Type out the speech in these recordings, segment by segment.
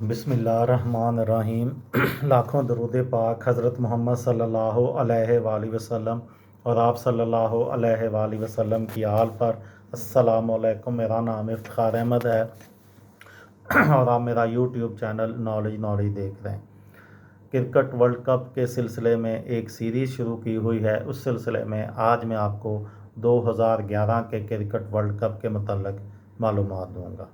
بسم اللہ الرحمن الرحیم۔ لاکھوں درود پاک حضرت محمد صلی اللہ علیہ وآلہ وسلم اور آپ صلی اللہ علیہ وآلہ وسلم کی آل پر۔ السلام علیکم، میرا نام افتخار احمد ہے اور آپ میرا یوٹیوب چینل نالج دیکھ رہے ہیں۔ کرکٹ ورلڈ کپ کے سلسلے میں ایک سیریز شروع کی ہوئی ہے، اس سلسلے میں آج میں آپ کو 2011 کے کرکٹ ورلڈ کپ کے متعلق معلومات دوں گا۔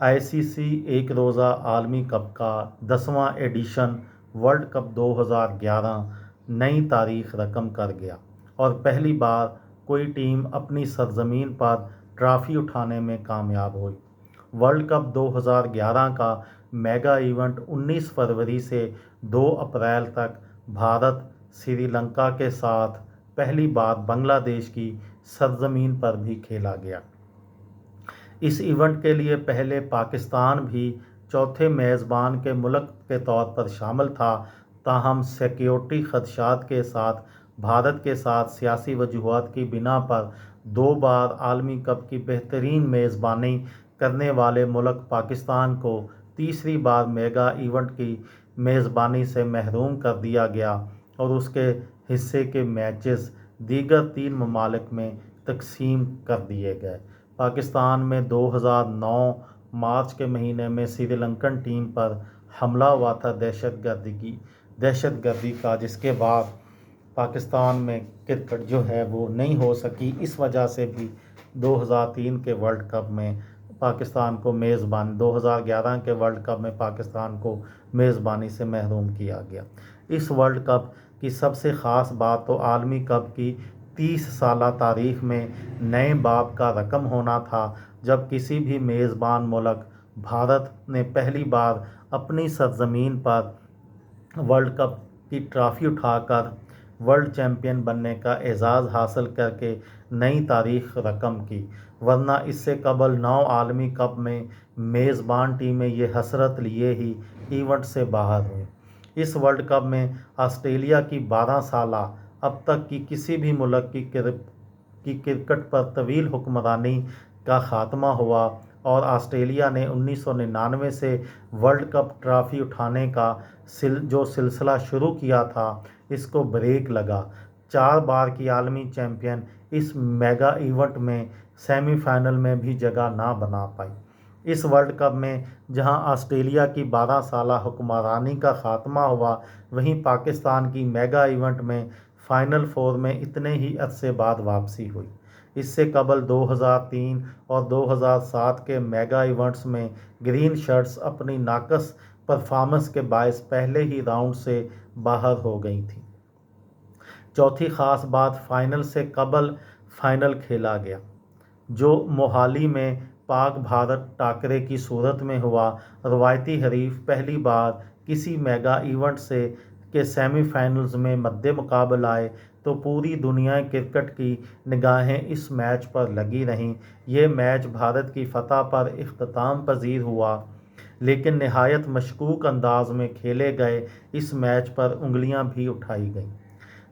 ICC ایک روزہ عالمی کپ کا 10واں ایڈیشن ورلڈ کپ 2011 نئی تاریخ رقم کر گیا اور پہلی بار کوئی ٹیم اپنی سرزمین پر ٹرافی اٹھانے میں کامیاب ہوئی۔ ورلڈ کپ 2011 کا میگا ایونٹ 19 فروری سے 2 اپریل تک بھارت سری لنکا کے ساتھ پہلی بار بنگلہ دیش کی سرزمین پر بھی کھیلا گیا۔ اس ایونٹ کے لیے پہلے پاکستان بھی چوتھے میزبان کے ملک کے طور پر شامل تھا، تاہم سیکیورٹی خدشات کے ساتھ بھارت کے ساتھ سیاسی وجوہات کی بنا پر 2 بار عالمی کپ کی بہترین میزبانی کرنے والے ملک پاکستان کو تیسری بار میگا ایونٹ کی میزبانی سے محروم کر دیا گیا اور اس کے حصے کے میچز دیگر 3 ممالک میں تقسیم کر دیے گئے۔ پاکستان میں 2009 مارچ کے مہینے میں سری لنکن ٹیم پر حملہ ہوا تھا دہشت گردی کا، جس کے بعد پاکستان میں کرکٹ جو ہے وہ نہیں ہو سکی۔ اس وجہ سے بھی 2003 کے ورلڈ کپ میں پاکستان کو 2011 کے ورلڈ کپ میں پاکستان کو میزبانی سے محروم کیا گیا۔ اس ورلڈ کپ کی سب سے خاص بات تو عالمی کپ کی 30 سالہ تاریخ میں نئے باب کا رقم ہونا تھا، جب کسی بھی میزبان ملک بھارت نے پہلی بار اپنی سرزمین پر ورلڈ کپ کی ٹرافی اٹھا کر ورلڈ چیمپئن بننے کا اعزاز حاصل کر کے نئی تاریخ رقم کی، ورنہ اس سے قبل 9 عالمی کپ میں میزبان ٹیمیں یہ حسرت لیے ہی ایونٹ سے باہر ہوئیں۔ اس ورلڈ کپ میں آسٹریلیا کی 12 سالہ اب تک کی کسی بھی ملک کی کرکٹ پر طویل حکمرانی کا خاتمہ ہوا اور آسٹریلیا نے 1999 سے ورلڈ کپ ٹرافی اٹھانے کا جو سلسلہ شروع کیا تھا، اس کو بریک لگا۔ 4 بار کی عالمی چیمپئن اس میگا ایونٹ میں سیمی فائنل میں بھی جگہ نہ بنا پائی۔ اس ورلڈ کپ میں جہاں آسٹریلیا کی 12 سالہ حکمرانی کا خاتمہ ہوا، وہیں پاکستان کی میگا ایونٹ میں فائنل 4 میں اتنے ہی عرصے بعد واپسی ہوئی۔ اس سے قبل 2003 اور 2007 کے میگا ایونٹس میں گرین شرٹس اپنی ناقص پرفارمنس کے باعث پہلے ہی راؤنڈ سے باہر ہو گئی تھیں۔ چوتھی خاص بات، فائنل سے قبل فائنل کھیلا گیا، جو موہالی میں پاک بھارت ٹاکرے کی صورت میں ہوا۔ روایتی حریف پہلی بار کسی میگا ایونٹ کے سیمی فائنلز میں مد مقابل آئے تو پوری دنیا کرکٹ کی نگاہیں اس میچ پر لگی رہیں۔ یہ میچ بھارت کی فتح پر اختتام پذیر ہوا، لیکن نہایت مشکوک انداز میں کھیلے گئے اس میچ پر انگلیاں بھی اٹھائی گئیں۔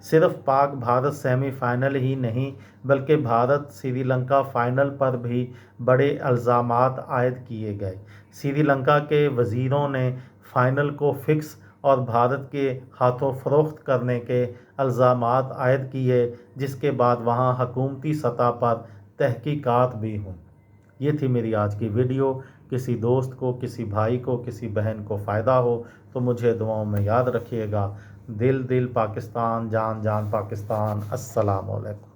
صرف پاک بھارت سیمی فائنل ہی نہیں بلکہ بھارت سری لنکا فائنل پر بھی بڑے الزامات عائد کیے گئے۔ سری لنکا کے وزیروں نے فائنل کو فکس اور بھارت کے ہاتھوں فروخت کرنے کے الزامات عائد کیے، جس کے بعد وہاں حکومتی سطح پر تحقیقات بھی ہوں۔ یہ تھی میری آج کی ویڈیو۔ کسی دوست کو، کسی بھائی کو، کسی بہن کو فائدہ ہو تو مجھے دعاؤں میں یاد رکھیے گا۔ دل پاکستان، جان پاکستان۔ السلام علیکم۔